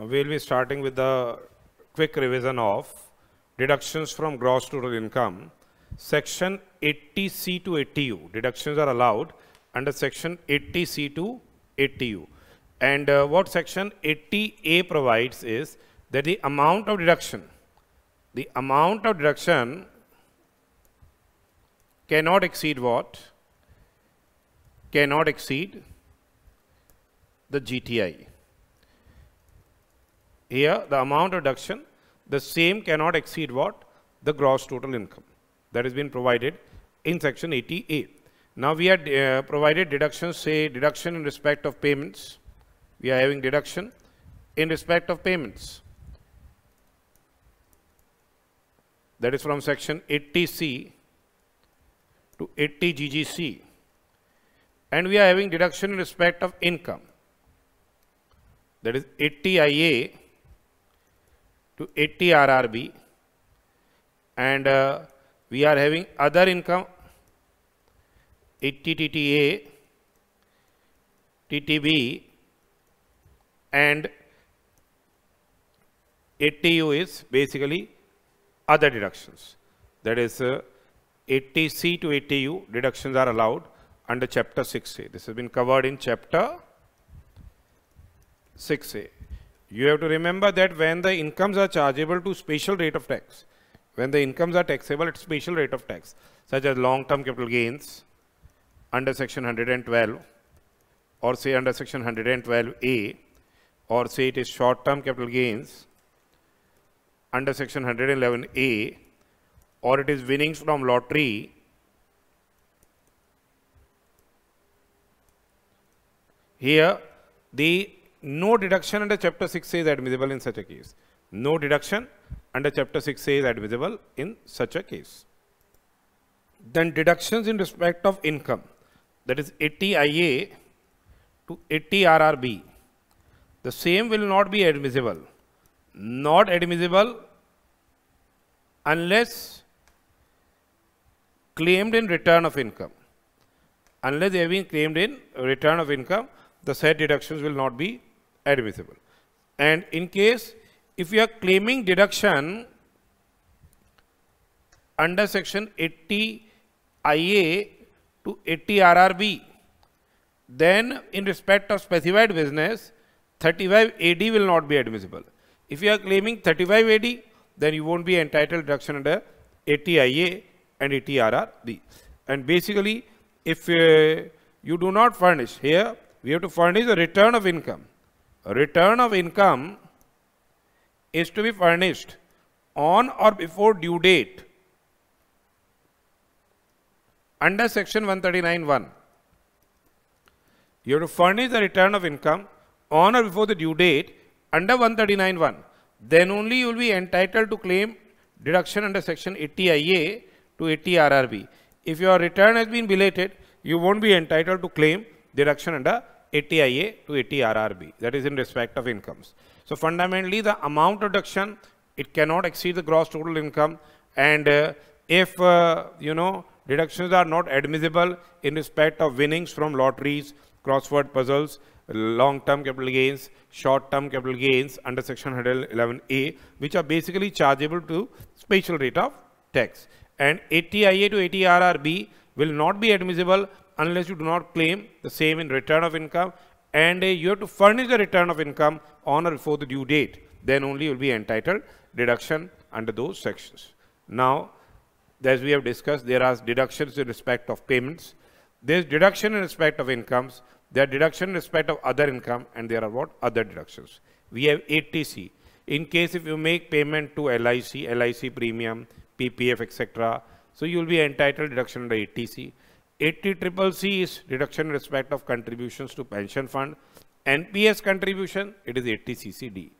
we'll be starting with the quick revision of deductions from gross total income. Section 80C to 80U. Deductions are allowed under section 80C to 80U. And what section 80A provides is that the amount of deduction cannot exceed what? Cannot exceed the GTI. Here, the amount of deduction, the same cannot exceed what? The gross total income. That has been provided in section 80A. Now, we are provided deductions, say deduction in respect of payments. We are having deduction in respect of payments. That is from section 80C to 80GGC. And we are having deduction in respect of income. That is 80IA to 80RRB. And we are having other income 80TTA, TTB, and 80U is basically other deductions. That is 80C to 80U deductions are allowed under chapter 6A. This has been covered in chapter 6A. You have to remember that when the incomes are chargeable to special rate of tax, when the incomes are taxable at special rate of tax, such as long-term capital gains under section 112, or say under section 112A, or say it is short-term capital gains under section 111A, or it is winnings from lottery, here the no deduction under chapter 6A is admissible in such a case. No deduction under chapter 6A is admissible in such a case. Then deductions in respect of income, that is 80IA to 80RRB, the same will not be admissible. Not admissible unless claimed in return of income. Unless they have been claimed in return of income, the said deductions will not be admissible. And in case if you are claiming deduction under section 80IA to 80RRB, then in respect of specified business, 35 AD will not be admissible. If you are claiming 35 AD, then you won't be entitled deduction under 80 IA and 80 RRB. And basically, if you do not furnish, here we have to furnish a return of income. A return of income is to be furnished on or before due date under section 139(1). You have to furnish the return of income on or before the due date under 139(1). Then only you will be entitled to claim deduction under section 80 IA to 80 RRB. If your return has been belated, you won't be entitled to claim deduction under 80 IA to 80 RRB. That is in respect of incomes. So fundamentally, the amount of deduction, it cannot exceed the gross total income. And if deductions are not admissible in respect of winnings from lotteries, crossword puzzles, long-term capital gains, short-term capital gains under section 111A, which are basically chargeable to special rate of tax. And 80 IA to 80 RRB will not be admissible unless you do not claim the same in return of income, and you have to furnish the return of income on or before the due date. Then only you will be entitled deduction under those sections. Now, as we have discussed, there are deductions in respect of payments. There is deduction in respect of incomes. There are deduction in respect of other income, and there are what? Other deductions. We have 80C. In case if you make payment to LIC premium, PPF, etc., so you will be entitled deduction under 80C. 80CCC is deduction in respect of contributions to pension fund. NPS contribution, it is 80CCD.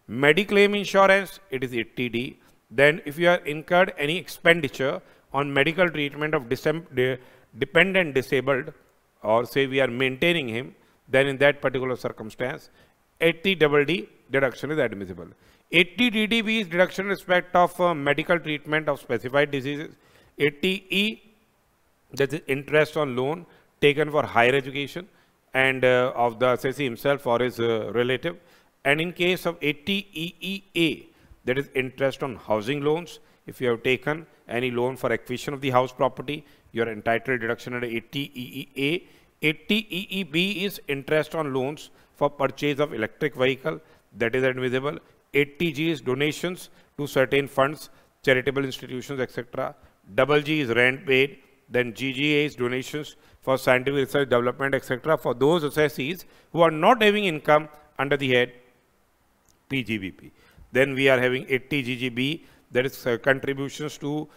Mediclaim insurance, it is 80D. Then if you are incurred any expenditure on medical treatment of dependent disabled, or say we are maintaining him, then in that particular circumstance, 80DD deduction is admissible. 80DDB is deduction in respect of medical treatment of specified diseases. 80E, that is interest on loan taken for higher education and of the assessee himself or his relative. And in case of 80EEA, that is interest on housing loans, if you have taken any loan for acquisition of the house property, you are entitled deduction under 80EEA. 80EEB is interest on loans for purchase of electric vehicle, that is admissible. 80G is donations to certain funds, charitable institutions, etc. Double G is rent paid. Then GGA is donations for scientific research, development, etc. for those assessees who are not having income under the head PGBP. Then we are having 80GGB, that is contributions to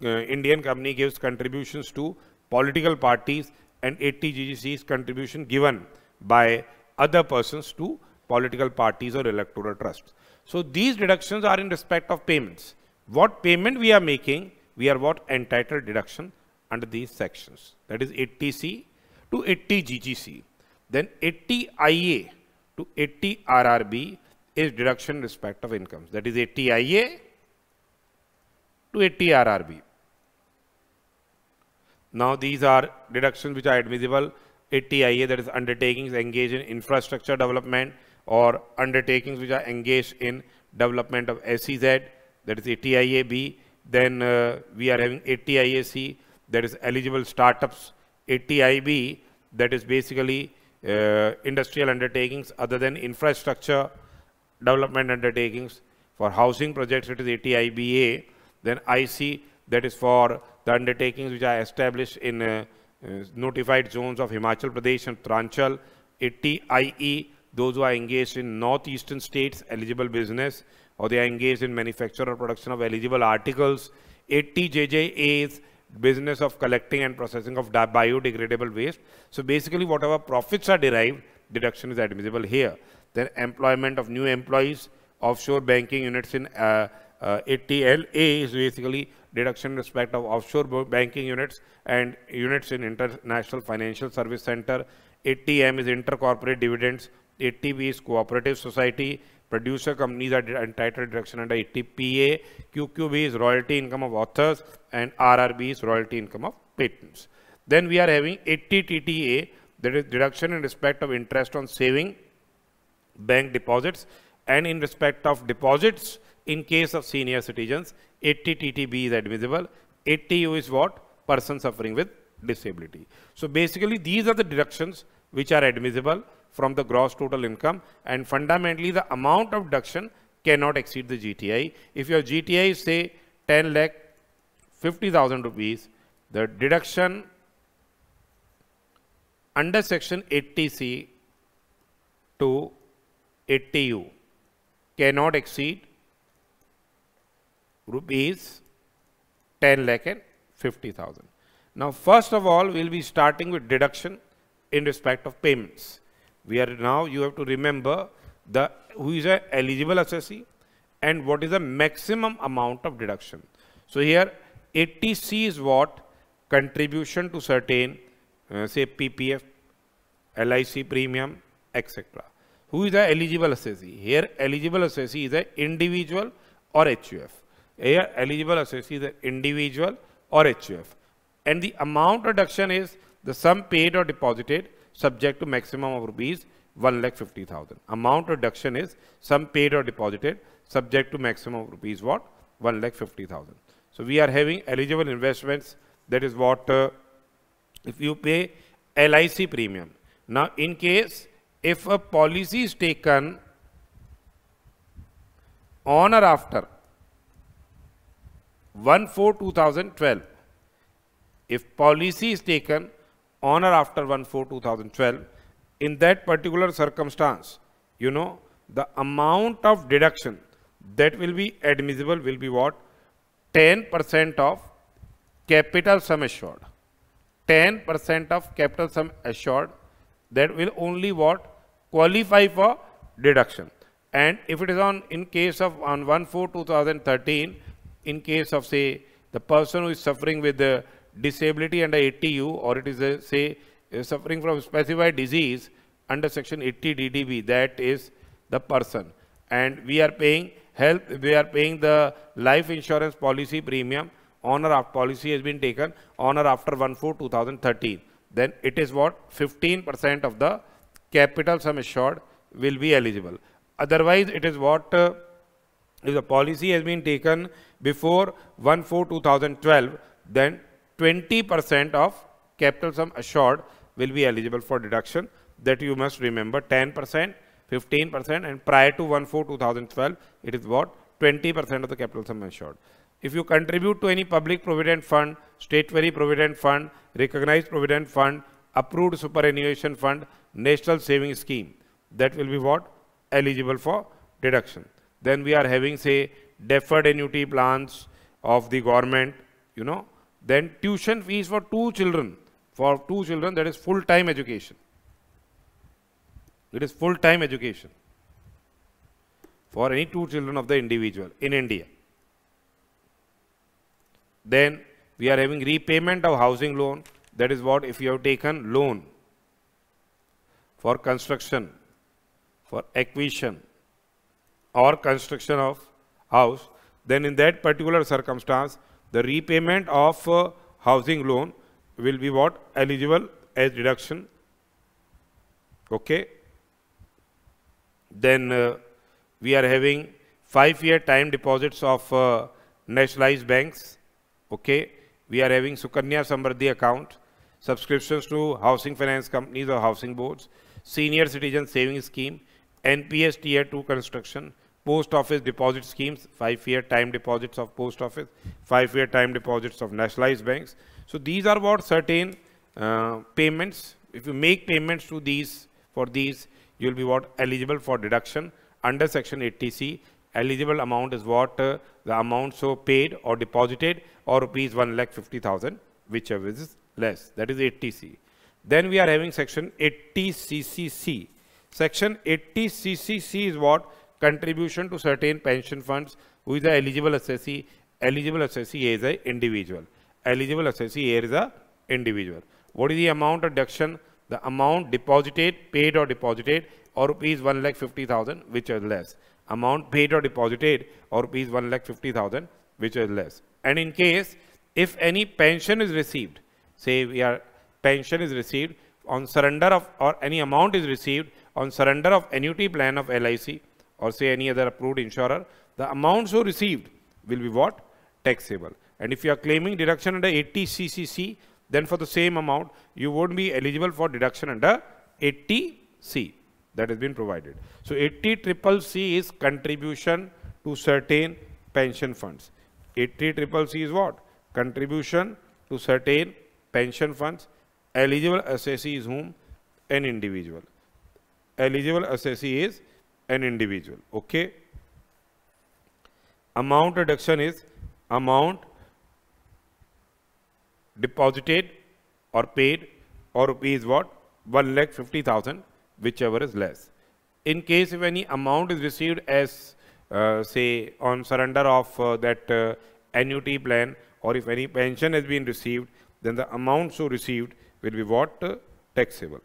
Indian company gives contributions to political parties, and 80GGC is contribution given by other persons to political parties or electoral trusts. So these deductions are in respect of payments. What payment we are making, we are what entitled deduction under these sections. That is 80C to 80GGC. Then 80IA to 80RRB is deduction in respect of incomes. That is 80IA to 80RRB. Now these are deductions which are admissible. 80IA, that is undertakings engaged in infrastructure development or undertakings which are engaged in development of SEZ, that is 80IAB. Then we are having 80IAC, that is eligible startups. 80IB, that is basically industrial undertakings other than infrastructure development undertakings. For housing projects, it is 80IBA. Then IC, that is for the undertakings which are established in notified zones of Himachal Pradesh and Uttaranchal. 80IE, those who are engaged in northeastern states, eligible business, or they are engaged in manufacture or production of eligible articles. 80JJA is business of collecting and processing of biodegradable waste. So basically whatever profits are derived, deduction is admissible here. Then employment of new employees, offshore banking units in 80LA is basically deduction in respect of offshore banking units and units in International Financial Service Center. 80M is intercorporate dividends. 80B is cooperative society. Producer companies are entitled deduction under 80PA. QQB is royalty income of authors, and RRB is royalty income of patents. Then we are having 80TTA, that is deduction in respect of interest on saving bank deposits, and in respect of deposits in case of senior citizens. 80TTB is admissible. 80U is what? Person suffering with disability. So basically these are the deductions which are admissible from the gross total income, and fundamentally the amount of deduction cannot exceed the GTI. If your GTI is say 10,50,000 rupees, the deduction under section 80C to 80U cannot exceed rupees 10,50,000. Now first of all, we will be starting with deduction in respect of payments. We are now, you have to remember who is a eligible assessee and what is the maximum amount of deduction. So here 80C is what? Contribution to certain say PPF, LIC premium, etc. Who is the eligible assessee? Here eligible assessee is an individual or HUF. Here eligible assessee is an individual or HUF. And the amount deduction is the sum paid or deposited subject to maximum of rupees 1,50,000. Amount deduction is sum paid or deposited subject to maximum of rupees what? 1,50,000. So we are having eligible investments, that is what if you pay LIC premium. Now in case if a policy is taken on or after 1/4/2012, if policy is taken on or after 1/4/2012, in that particular circumstance, you know, the amount of deduction that will be admissible will be what? 10% of capital sum assured. 10% of capital sum assured, that will only what? Qualify for deduction. And if it is on, in case of on 1/4/2013, in case of say the person who is suffering with the disability under 80U, or it is a, say suffering from specified disease under section 80 DDB, that is the person, and we are paying health, we are paying the life insurance policy premium on or after policy has been taken on or after 1/4/2013, then it is what? 15% of the capital sum assured will be eligible. Otherwise, it is what if the policy has been taken before 1/4/2012, then 20% of capital sum assured will be eligible for deduction. That you must remember, 10%, 15%, and prior to 1/4/2012, it is what? 20% of the capital sum assured. If you contribute to any public provident fund, statutory provident fund, recognized provident fund, approved superannuation fund, national saving scheme, that will be what? Eligible for deduction. Then we are having, say, deferred annuity plans of the government, you know. Then tuition fees for 2 children. For 2 children, that is full-time education. It is full-time education for any 2 children of the individual in India. Then we are having repayment of housing loan. That is what? If you have taken loan for construction, for acquisition or construction of house, then in that particular circumstance, the repayment of housing loan will be what? Eligible as deduction. Okay. Then we are having 5-year time deposits of nationalized banks. Okay. We are having Sukanya Samriddhi account, subscriptions to housing finance companies or housing boards, senior citizen savings scheme, NPS Tier 2 construction, post office deposit schemes, 5-year time deposits of post office, 5-year time deposits of nationalized banks. So these are what? Certain payments. If you make payments to these, for these, you will be what? Eligible for deduction under section 80C. Eligible amount is what? The amount so paid or deposited, or rupees 1,50,000, whichever is less. That is 80C. Then we are having section 80CCC. Section 80CCC is what? Contribution to certain pension funds. Who is the eligible assessee? Eligible assessee is an individual. Eligible assessee here is a individual. What is the amount of deduction? The amount deposited, paid or deposited, or rupees 1,50,000, which is less. Amount paid or deposited, or rupees 1,50,000, which is less. And in case if any pension is received, say pension is received on surrender of, or any amount is received on surrender of annuity plan of LIC, or say any other approved insurer, the amount so received will be what? Taxable. And if you are claiming deduction under 80CCC, then for the same amount, you won't be eligible for deduction under 80C. That has been provided. So 80CCC is contribution to certain pension funds. 80CCC is what? Contribution to certain pension funds. Eligible assessee is whom? An individual. Eligible assessee is an individual. Okay. Amount reduction is amount deposited or paid, or rupees what? 1,50,000, whichever is less. In case if any amount is received as say on surrender of that annuity plan, or if any pension has been received, then the amount so received will be what? Taxable.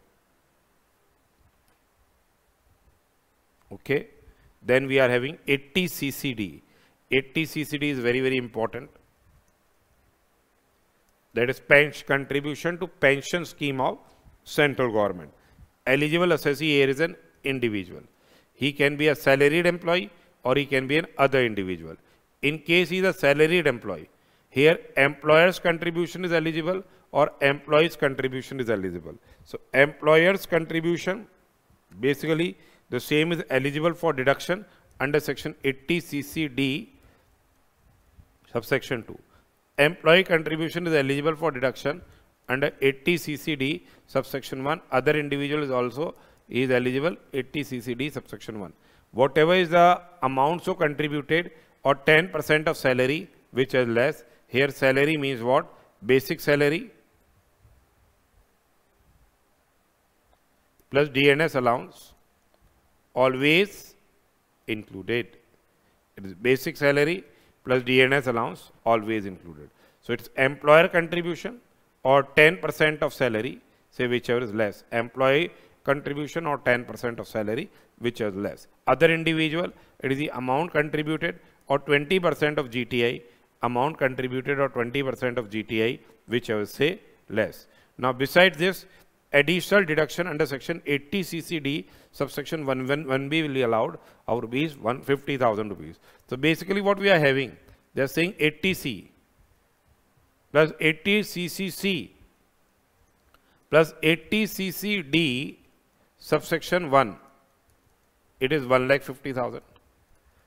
Okay. Then we are having 80CCD. 80CCD is very, very important. That is contribution to pension scheme of central government. Eligible assessee here is an individual. He can be a salaried employee or he can be an other individual. In case he is a salaried employee, here employer's contribution is eligible or employee's contribution is eligible. So employer's contribution, basically the same, is eligible for deduction under section 80CCD subsection 2. Employee contribution is eligible for deduction under 80CCD subsection 1. Other individual is also is eligible 80CCD subsection 1. Whatever is the amount so contributed, or 10% of salary, which is less. Here salary means what? Basic salary plus DNS allowance, always included. It is basic salary plus DNS allowance, always included. So it's employer contribution or 10% of salary, say whichever is less. Employee contribution or 10% of salary, which is less. Other individual, it is the amount contributed or 20% of GTI, amount contributed or 20% of GTI, whichever say less. Now besides this, additional deduction under section 80 CCD subsection 1B will be allowed of rupees 150,000 rupees. So basically what we are having, they are saying 80C plus 80 CCC plus 80 CCD subsection 1, it is 1,50,000.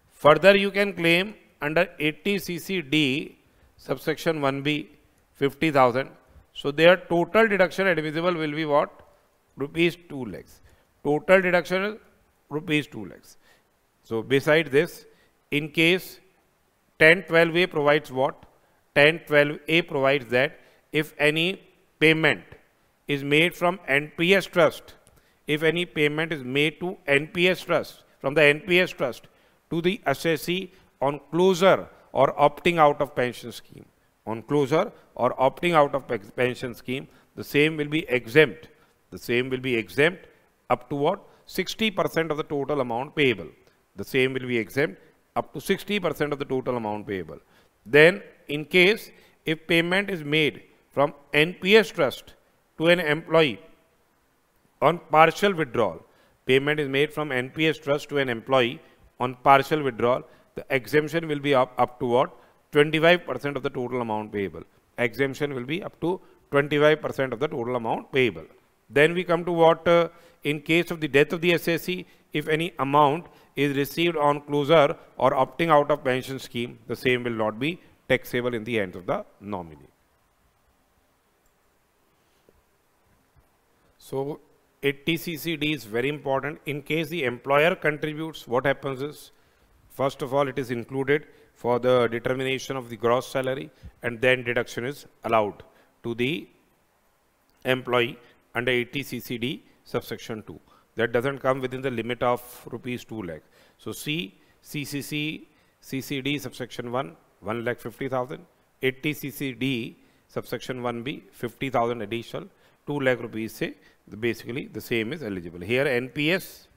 Further you can claim under 80 CCD subsection 1B 50,000. So their total deduction admissible will be what? Rupees 2 lakhs. Total deduction is rupees 2 lakhs. So beside this, in case 1012A provides what? 1012A provides that if any payment is made from NPS trust, if any payment is made to NPS trust, from the NPS trust to the assessee on closure or opting out of pension scheme, on closure or opting out of pension scheme, the same will be exempt. The same will be exempt up to what? 60% of the total amount payable. The same will be exempt up to 60% of the total amount payable. Then in case if payment is made from NPS trust to an employee on partial withdrawal, payment is made from NPS trust to an employee on partial withdrawal, the exemption will be up to what? 25% of the total amount payable. Exemption will be up to 25% of the total amount payable. Then we come to what? In case of the death of the assessee, if any amount is received on closure or opting out of pension scheme, the same will not be taxable in the hands of the nominee. So 80 CCD is very important. In case the employer contributes, what happens is, first of all, it is included for the determination of the gross salary, and then deduction is allowed to the employee under 80 CCD subsection 2. That doesn't come within the limit of rupees 2 lakh. So C, CCC, CCD subsection 1, 1,50,000, 80 CCD subsection 1B, 50,000 additional, 2 lakh rupees say, basically the same is eligible. Here NPS,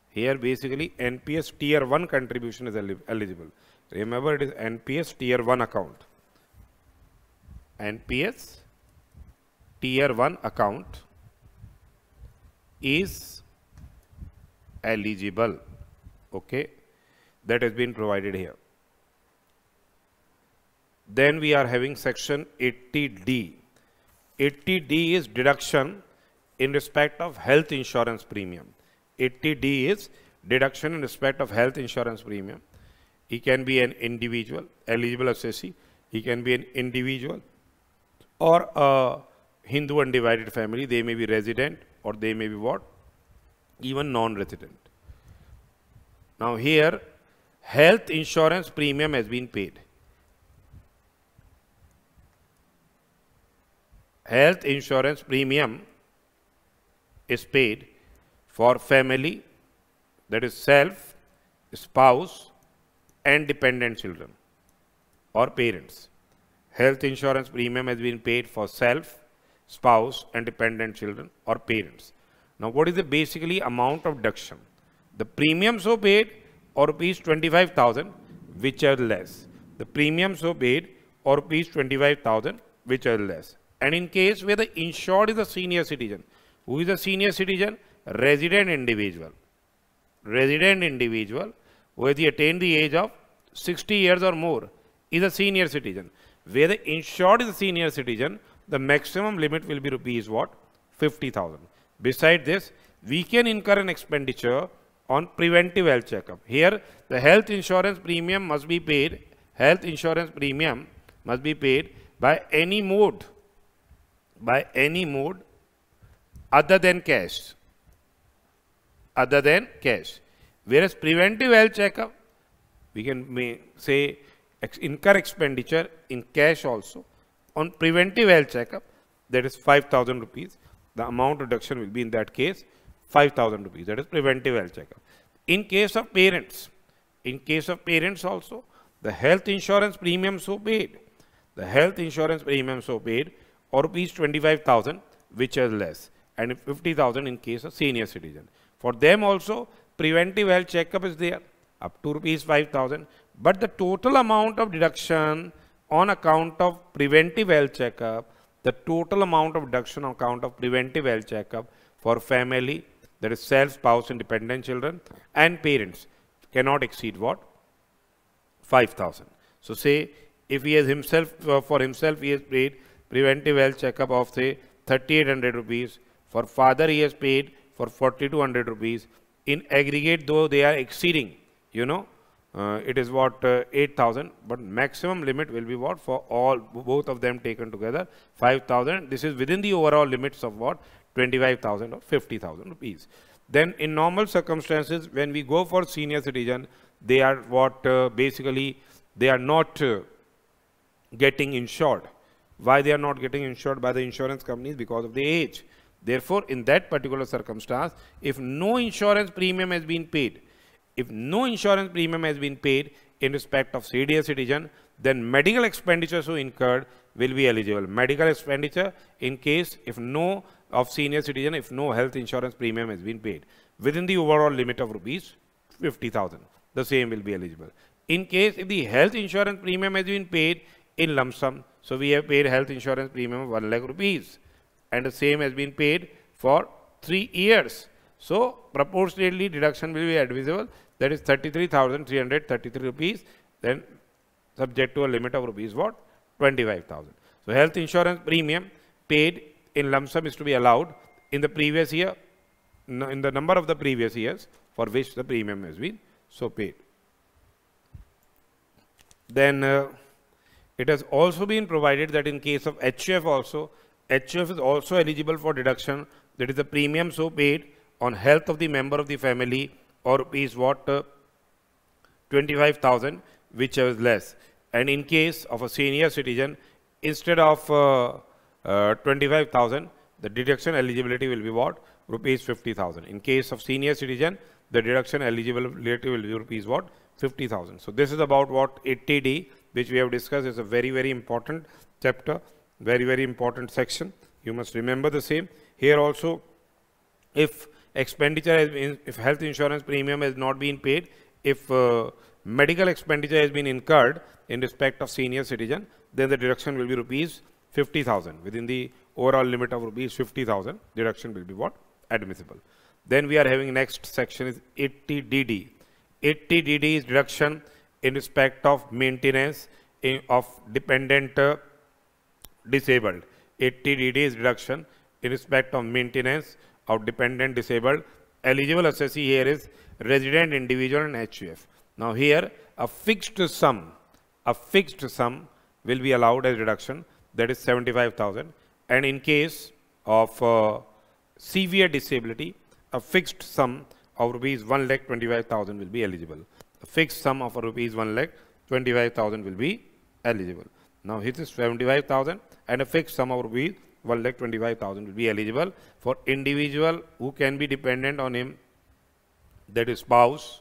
here basically NPS tier 1 contribution is eligible. Remember, it is NPS tier 1 account. NPS tier 1 account is eligible. Okay, that has been provided here. Then we are having section 80D. 80D is deduction in respect of health insurance premium. 80D is deduction in respect of health insurance premium. He can be an individual, eligible assessee. He can be an individual or a Hindu undivided family. They may be resident or they may be what? Even non-resident. Now here, health insurance premium has been paid. Health insurance premium is paid for family, that is self, spouse, and dependent children or parents. Health insurance premium has been paid for self, spouse, and dependent children or parents. Now, what is the basically amount of deduction? The premium so paid or rupees 25,000, which are less. The premium so paid or rupees 25,000, which are less. And in case where the insured is a senior citizen, who is a senior citizen? Resident individual. Resident individual who has attained the age of 60 years or more is a senior citizen. Where the insured is a senior citizen, the maximum limit will be rupees what? 50,000. Beside this, we can incur an expenditure on preventive health checkup. Here, the health insurance premium must be paid. Health insurance premium must be paid by any mode. By any mode other than cash. Other than cash. Whereas preventive health checkup, we can say incur expenditure in cash also on preventive health checkup, that is 5,000 rupees. The amount reduction will be in that case 5,000 rupees. That is preventive health checkup. In case of parents also, the health insurance premium so paid. The health insurance premium so paid or rupees 25,000, which is less, and 50,000 in case of senior citizen. For them also, preventive health checkup is there up to rupees 5,000, but the total amount of deduction on account of preventive health checkup the total amount of deduction on account of preventive health checkup for family, that is self, spouse and dependent children and parents, cannot exceed what? 5,000. So say if he has himself, for himself he has paid preventive health checkup of say 3,800 rupees, for father he has paid for 4,200 rupees. In aggregate, though they are exceeding, you know, it is what 8,000, but maximum limit will be what for all, both of them taken together, 5,000. This is within the overall limits of what 25,000 or 50,000 rupees. Then in normal circumstances, when we go for senior citizen, they are what basically they are not getting insured. Why they are not getting insured by the insurance companies? Because of the age. Therefore, in that particular circumstance, if no insurance premium has been paid, in respect of senior citizen, then medical expenditures so incurred will be eligible. Medical expenditure in case if no of senior citizen, if no health insurance premium has been paid within the overall limit of rupees 50,000, the same will be eligible. In case if the health insurance premium has been paid in lump sum, so we have paid health insurance premium of 1 lakh rupees and the same has been paid for 3 years. So proportionately deduction will be admissible, that is 33,333 rupees, then subject to a limit of rupees what? 25,000. So health insurance premium paid in lump sum is to be allowed in the previous year, in the number of the previous years for which the premium has been so paid. Then it has also been provided that in case of HUF also, HUF is also eligible for deduction, that is the premium so paid on health of the member of the family or rupees what 25,000, whichever is less. And in case of a senior citizen, instead of 25,000, the deduction eligibility will be what? Rupees 50,000. In case of senior citizen, the deduction eligibility will be rupees what? 50,000. So this is about what 80D, which we have discussed, is a very, very important chapter, very, very important section. You must remember the same. Here also, if expenditure has been, if health insurance premium has not been paid, if medical expenditure has been incurred in respect of senior citizen, then the deduction will be rupees 50,000. Within the overall limit of rupees 50,000, deduction will be what? Admissible. Then we are having next section is 80DD. 80DD is deduction in respect of maintenance of dependent disabled. 80DD is deduction in respect of maintenance of dependent disabled. Eligible assessee here is resident individual and HUF. Now here a fixed sum will be allowed as deduction, that is 75,000, and in case of severe disability, a fixed sum of rupees 1,25,000 will be eligible. A fixed sum of rupees 1,25,000 will be eligible. Now it is 75,000 and a fixed sum of rupees 1,25,000 will be eligible for individual who can be dependent on him, that is spouse,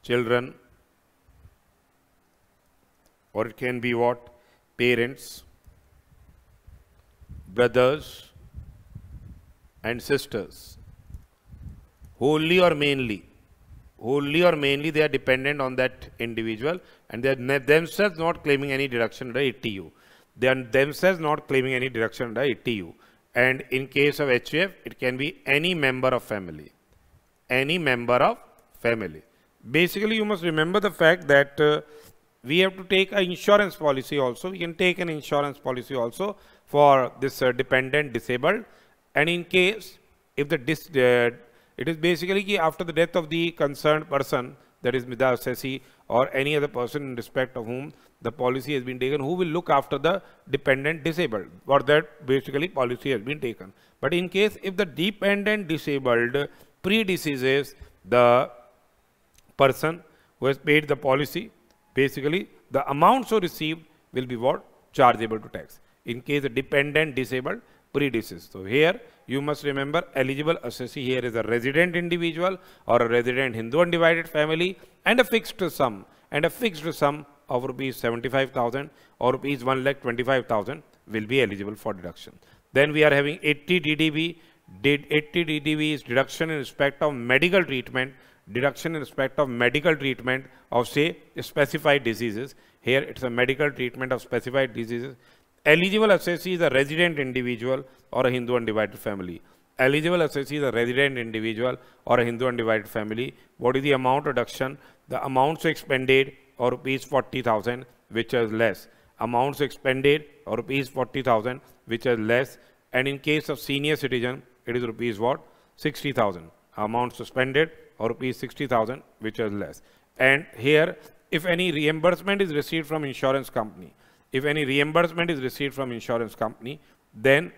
children, or it can be what? Parents, brothers and sisters. Wholly or mainly they are dependent on that individual and they are themselves not claiming any deduction under 80U. They are themselves not claiming any deduction under 80U. And in case of HUF, it can be any member of family. Any member of family. Basically, you must remember the fact that we have to take an insurance policy also. We can take an insurance policy also for this dependent disabled. And in case if the it is basically after the death of the concerned person, that is the assessee or any other person in respect of whom the policy has been taken, who will look after the dependent disabled, or that basically policy has been taken. But in case if the dependent disabled predeceases the person who has paid the policy, basically the amount so received will be what? Chargeable to tax. In case the dependent disabled predeceases. So here you must remember eligible assessee here is a resident individual or a resident Hindu undivided family and a fixed sum of rupees 75,000 or rupees 1,25,000 will be eligible for deduction. Then we are having 80DDB. 80DDB is deduction in respect of medical treatment, of say specified diseases. Here it's a medical treatment of specified diseases. Eligible assessee is a resident individual or a Hindu undivided family. Eligible assessee is a resident individual or a Hindu undivided family. What is the amount reduction? The amounts expended or rupees 40,000, which is less. Amounts expended or rupees 40,000, which is less. And in case of senior citizen, it is rupees what? 60,000. Amount suspended or rupees 60,000, which is less. And here, if any reimbursement is received from insurance company, then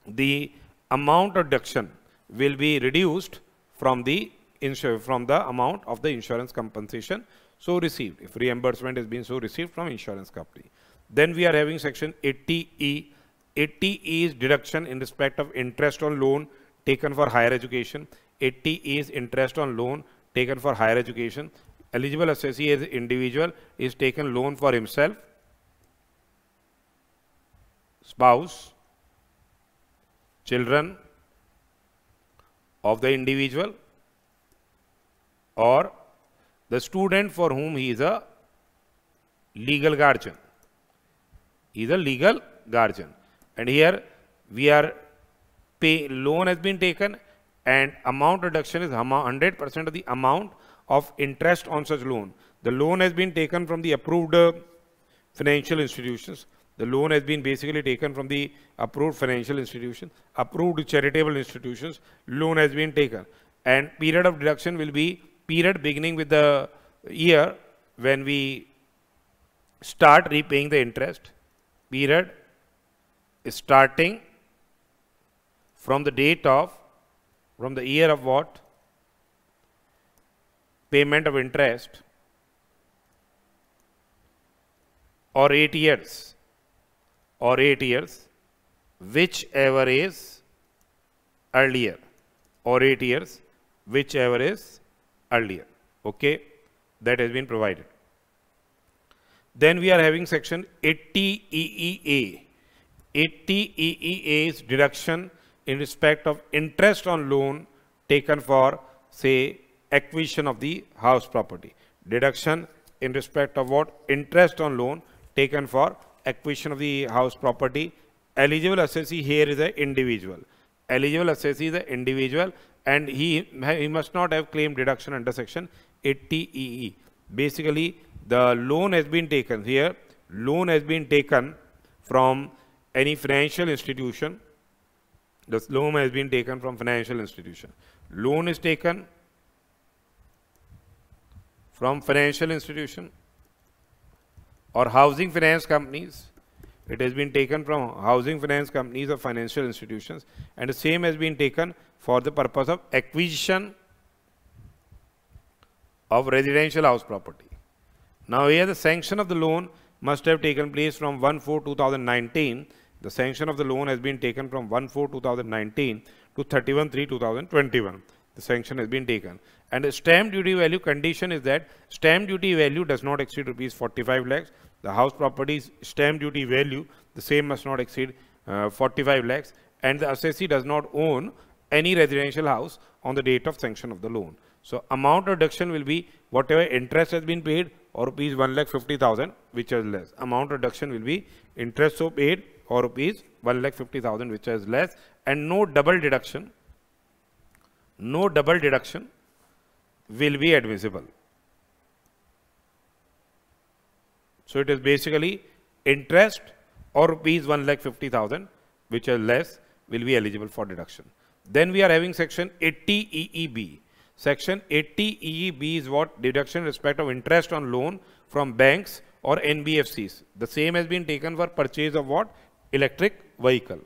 the amount of deduction will be reduced from the amount of the insurance compensation so received, if reimbursement has been so received from insurance company. Then we are having section 80E. 80E is deduction in respect of interest on loan taken for higher education. 80E is interest on loan taken for higher education. Eligible assessee as individual is taken loan for himself, spouse, children of the individual, or the student for whom he is a legal guardian. He is a legal guardian. And here we are loan has been taken and amount reduction is 100% of the amount of interest on such loan. The loan has been taken from the approved financial institutions. The loan has been basically taken from the approved financial institutions, approved charitable institutions. Loan has been taken. And period of deduction will be period beginning with the year when we start repaying the interest. Period starting from the date of, from the year of what? Payment of interest, or 8 years, whichever is earlier, or 8 years, whichever is earlier. Okay, that has been provided. Then we are having section 80EEA. 80EEA is deduction in respect of interest on loan taken for, say, acquisition of the house property. Deduction in respect of what? Interest on loan taken for acquisition of the house property. Eligible assessee here is an individual. Eligible assessee is an individual, and he must not have claimed deduction under section 80EE. Basically, the loan has been taken here. Loan has been taken from any financial institution. The loan has been taken from financial institution. Loan is taken from financial institution or housing finance companies. It has been taken from housing finance companies or financial institutions, and the same has been taken for the purpose of acquisition of residential house property. Now here the sanction of the loan must have taken place from 1/4/2019. The sanction of the loan has been taken from 1/4/2019 to 31/3/2021. The sanction has been taken. And the stamp duty value condition is that stamp duty value does not exceed rupees 45 lakhs. The house property's stamp duty value, the same must not exceed 45 lakhs. And the assessee does not own any residential house on the date of sanction of the loan. So amount reduction will be whatever interest has been paid or rupees 1,50,000, which is less. Amount reduction will be interest so paid or rupees 1,50,000, which is less, and no double deduction. No double deduction will be admissible. So it is basically interest or rupees 1,50,000, which is less, will be eligible for deduction. Then we are having section 80EEB. Section 80EEB is what? Deduction in respect of interest on loan from banks or NBFCs. The same has been taken for purchase of what? Electric vehicle.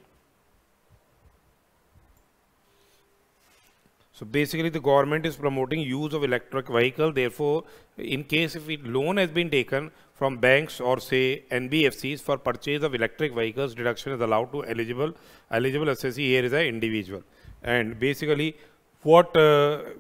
So basically the government is promoting use of electric vehicle. Therefore, in case if loan has been taken from banks or say NBFCs for purchase of electric vehicles, deduction is allowed to eligible assessee here is an individual. And basically what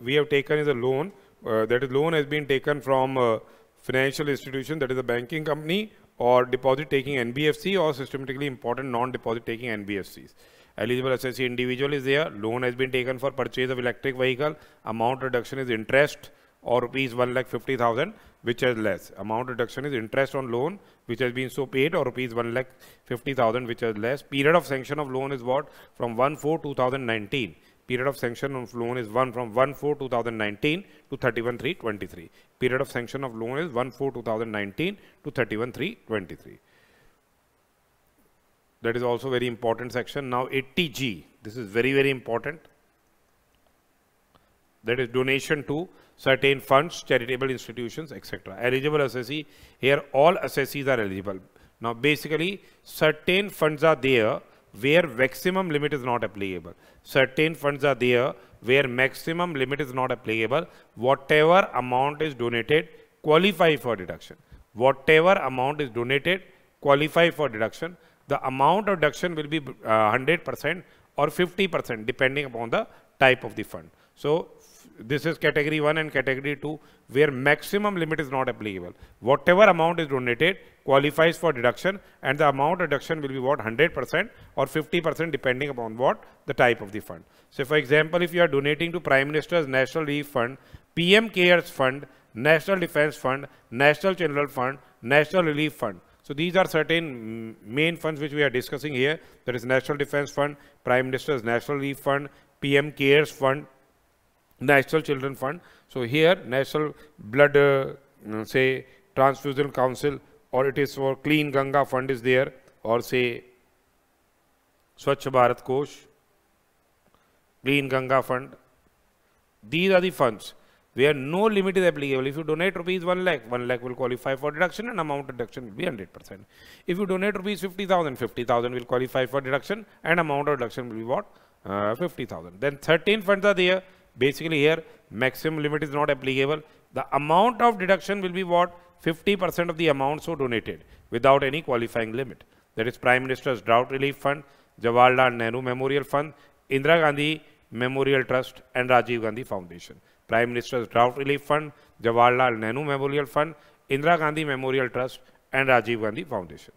we have taken is a loan. That is, loan has been taken from financial institution, that is a banking company, or deposit taking NBFC, or systematically important non-deposit taking NBFCs. Eligible assessee individual is there. Loan has been taken for purchase of electric vehicle. Amount reduction is interest or rupees 1,50,000, which is less. Amount reduction is interest on loan which has been so paid, or rupees 1,50,000 which is less. Period of sanction of loan is what? From 1/4/2019. Period of sanction of loan is from 1/4/2019 to 31/3/23. Period of sanction of loan is 1/4/2019 to 31/3/23. That is also very important section. Now 80G, this is very, very important. That is donation to certain funds, charitable institutions, etc. Eligible assessee, here all assessees are eligible. Now basically certain funds are there where maximum limit is not applicable. Certain funds are there where maximum limit is not applicable. Whatever amount is donated qualify for deduction. Whatever amount is donated qualify for deduction. The amount of deduction will be 100% or 50% depending upon the type of the fund. So this is category 1 and category 2 where maximum limit is not applicable. Whatever amount is donated qualifies for deduction, and the amount of deduction will be what? 100% or 50% depending upon what? The type of the fund. So for example, if you are donating to Prime Minister's National Relief Fund, PM Cares Fund, National Defence Fund, National Children Fund, National Relief Fund. So these are certain main funds which we are discussing here. That is National Defence Fund, Prime Minister's National Relief Fund, PM Cares Fund, National Children Fund. So here National Blood say Transfusion Council, or it is for Clean Ganga Fund is there, or say Swachh Bharat Kosh, Clean Ganga Fund. These are the funds where no limit is applicable. If you donate rupees 1 lakh, 1 lakh will qualify for deduction and amount of deduction will be 100%. If you donate rupees 50,000, 50,000 will qualify for deduction and amount of deduction will be what? 50,000. Then 13 funds are there. Basically here maximum limit is not applicable. The amount of deduction will be what? 50% of the amount so donated without any qualifying limit. That is Prime Minister's Drought Relief Fund, Jawaharlal Nehru Memorial Fund, Indira Gandhi Memorial Trust and Rajiv Gandhi Foundation. Prime Minister's Drought Relief Fund, Jawaharlal Nehru Memorial Fund, Indira Gandhi Memorial Trust and Rajiv Gandhi Foundation.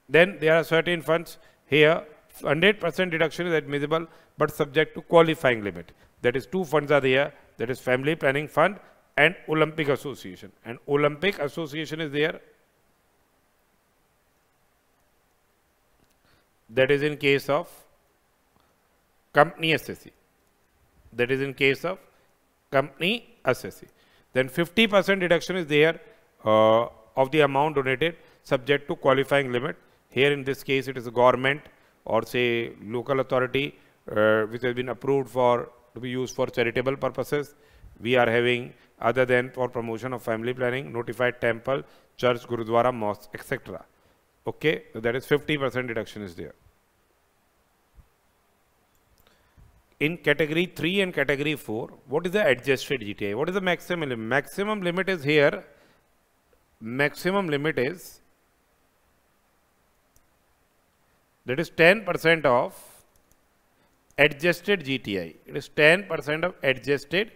Then there are certain funds here, 100% deduction is admissible but subject to qualifying limit. That is two funds are there, that is Family Planning Fund and Olympic Association. And Olympic Association is there. That is in case of company assessee. That is in case of company assessee. Then 50% deduction is there of the amount donated subject to qualifying limit. Here in this case it is a government or say local authority which has been approved for to be used for charitable purposes. We are having other than for promotion of family planning, notified temple, church, gurudwara, mosque, etc. Okay, so that is 50% deduction is there. In category 3 and category 4, what is the adjusted GTI? What is the maximum limit? Maximum limit is here. Maximum limit is that is 10% of adjusted GTI. It is 10% of adjusted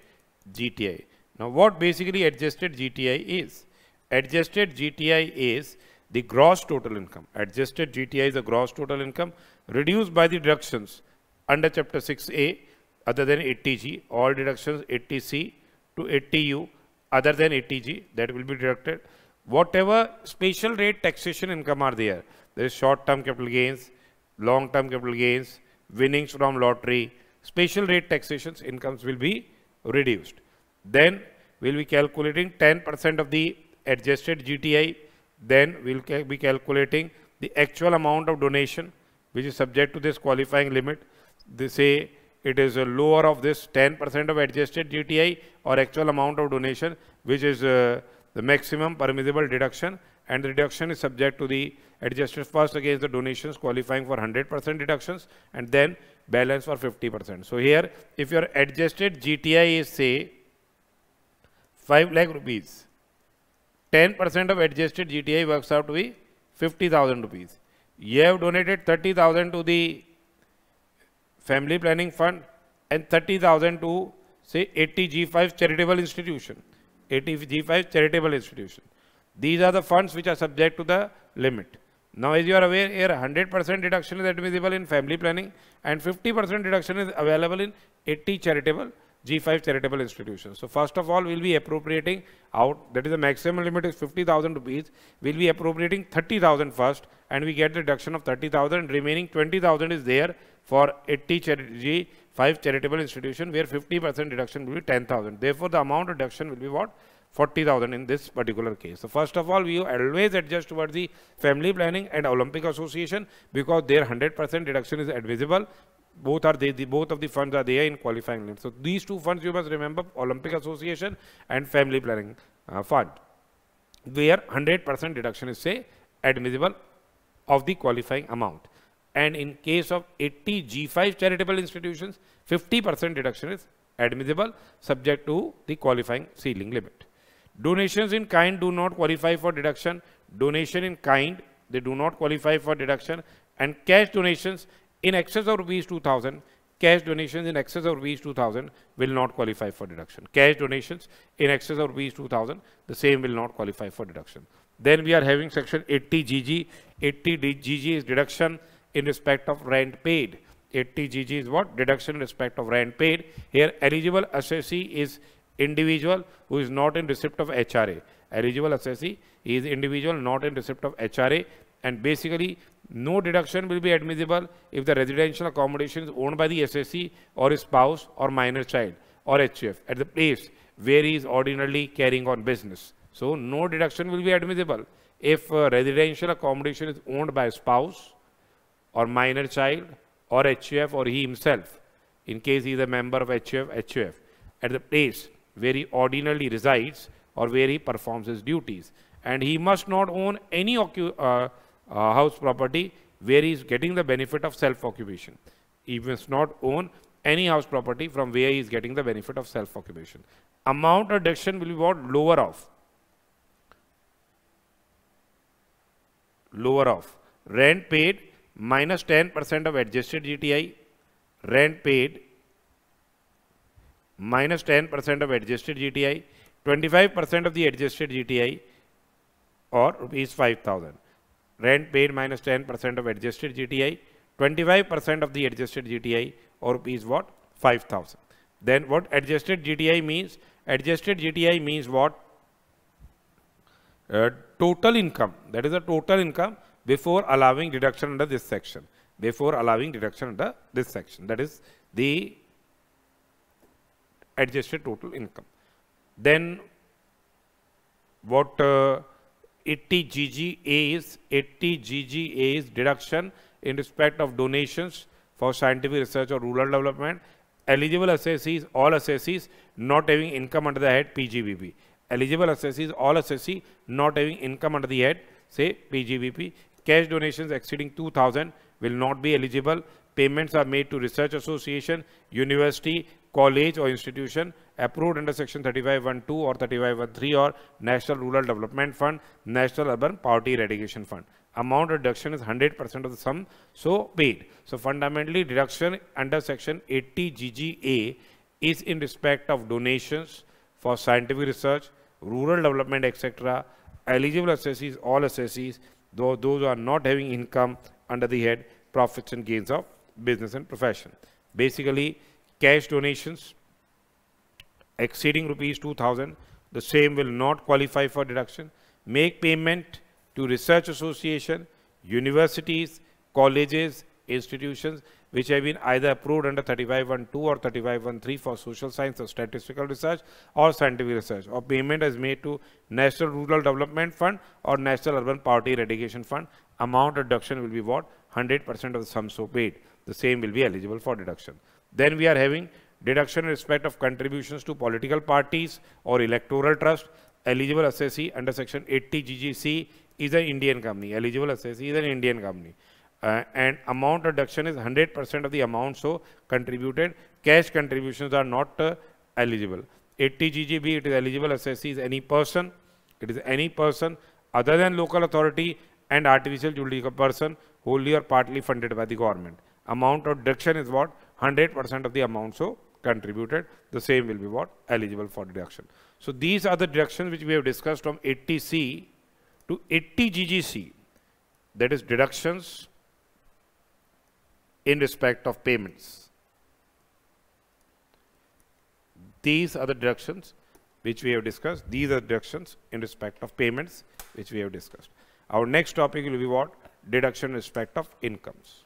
GTI. Now what basically adjusted GTI is? Adjusted GTI is the gross total income. Adjusted GTI is the gross total income reduced by the deductions under chapter 6A other than 80G. All deductions 80C to 80U other than 80G that will be deducted. Whatever special rate taxation income are there, there is short term capital gains, long term capital gains, winnings from lottery, special rate taxations incomes will be reduced. Then we will be calculating 10% of the adjusted GTI. Then we will be calculating the actual amount of donation which is subject to this qualifying limit. They say it is a lower of this 10% of adjusted GTI or actual amount of donation which is the maximum permissible deduction, and the deduction is subject to the adjusted first against the donations qualifying for 100% deductions and then balance for 50%. So here if your adjusted GTI is say 5 lakh rupees, 10% of adjusted GTI works out to be 50,000 rupees. You have donated 30,000 to the family planning fund and 30,000 to say 80G5 charitable institution. 80G5 charitable institution. These are the funds which are subject to the limit. Now as you are aware here 100% deduction is admissible in family planning and 50% deduction is available in 80 charitable G5 charitable institutions. So first of all, we'll be appropriating out, that is the maximum limit is 50,000 rupees. We'll be appropriating 30,000 first, and we get the deduction of 30,000. Remaining 20,000 is there for 80 G5 charitable institution, where 50% deduction will be 10,000. Therefore, the amount of deduction will be what? 40,000 in this particular case. So first of all, we always adjust towards the family planning and Olympic Association, because their 100% deduction is admissible. Both of the funds are there in qualifying limit. So these two funds you must remember, Olympic Association and family planning fund, where 100% deduction is say admissible of the qualifying amount. And in case of 80 G5 charitable institutions, 50% deduction is admissible, subject to the qualifying ceiling limit. Donations in kind do not qualify for deduction. Donation in kind, they do not qualify for deduction. And cash donations in excess of rupees 2,000, cash donations in excess of rupees 2,000 will not qualify for deduction. Cash donations in excess of rupees 2,000, the same will not qualify for deduction. Then we are having section 80 GG. 80 GG is deduction in respect of rent paid. 80 GG is what? Deduction in respect of rent paid. Here eligible assessee is individual who is not in receipt of HRA. Eligible assessee is individual not in receipt of HRA, and basically no deduction will be admissible if the residential accommodation is owned by the assessee or his spouse or minor child or HUF at the place where he is ordinarily carrying on business. So no deduction will be admissible if residential accommodation is owned by a spouse or minor child or HUF or he himself, in case he is a member of HUF at the place where he ordinarily resides or where he performs his duties. And he must not own any house property where he is getting the benefit of self-occupation. He must not own any house property from where he is getting the benefit of self-occupation. Amount of deduction will be what? Lower of rent paid minus 10% of adjusted GTI, rent paid minus 10% of adjusted GTI, 25% of the adjusted GTI, or rupees 5,000. Rent paid minus 10% of adjusted GTI, 25% of the adjusted GTI, or rupees what? 5,000. Then what adjusted GTI means? Adjusted GTI means what? Total income. That is the total income before allowing deduction under this section. Before allowing deduction under this section. That is the adjusted total income. Then what 80 GGA is? 80 GGA is deduction in respect of donations for scientific research or rural development. Eligible assessees, all assessees not having income under the head PGBP. Eligible assessees, all assessees not having income under the head, say PGBP. Cash donations exceeding 2,000 will not be eligible. Payments are made to research association, university, college or institution approved under section 35(1)(2) or 35(1)(3) or National Rural Development Fund, National Urban Poverty Eradication Fund. Amount of deduction is 100% of the sum so paid. So fundamentally deduction under section 80 GGA is in respect of donations for scientific research, rural development, etc. Eligible assessees, all assessees, though those who are not having income under the head profits and gains of business and profession. Basically, cash donations exceeding rupees 2,000, the same will not qualify for deduction. Make payment to research association, universities, colleges, institutions which have been either approved under 35(1)(2) or 35(1)(3) for social science or statistical research or scientific research, or payment is made to National Rural Development Fund or National Urban Poverty Eradication Fund. Amount of deduction will be what? 100% of the sum so paid. The same will be eligible for deduction. Then we are having deduction in respect of contributions to political parties or electoral trust. Eligible assessee under section 80 GGC is an Indian company. Eligible assessee is an Indian company. And amount of deduction is 100% of the amount so contributed. Cash contributions are not eligible. 80 GGB, it is eligible assessee is any person. It is any person other than local authority and artificial juridical person wholly or partly funded by the government. Amount of deduction is what? 100% of the amount so contributed. The same will be what? Eligible for deduction. So these are the deductions which we have discussed from 80C to 80 GGC. That is deductions in respect of payments. These are the deductions which we have discussed. These are deductions in respect of payments which we have discussed. Our next topic will be what? Deduction in respect of incomes.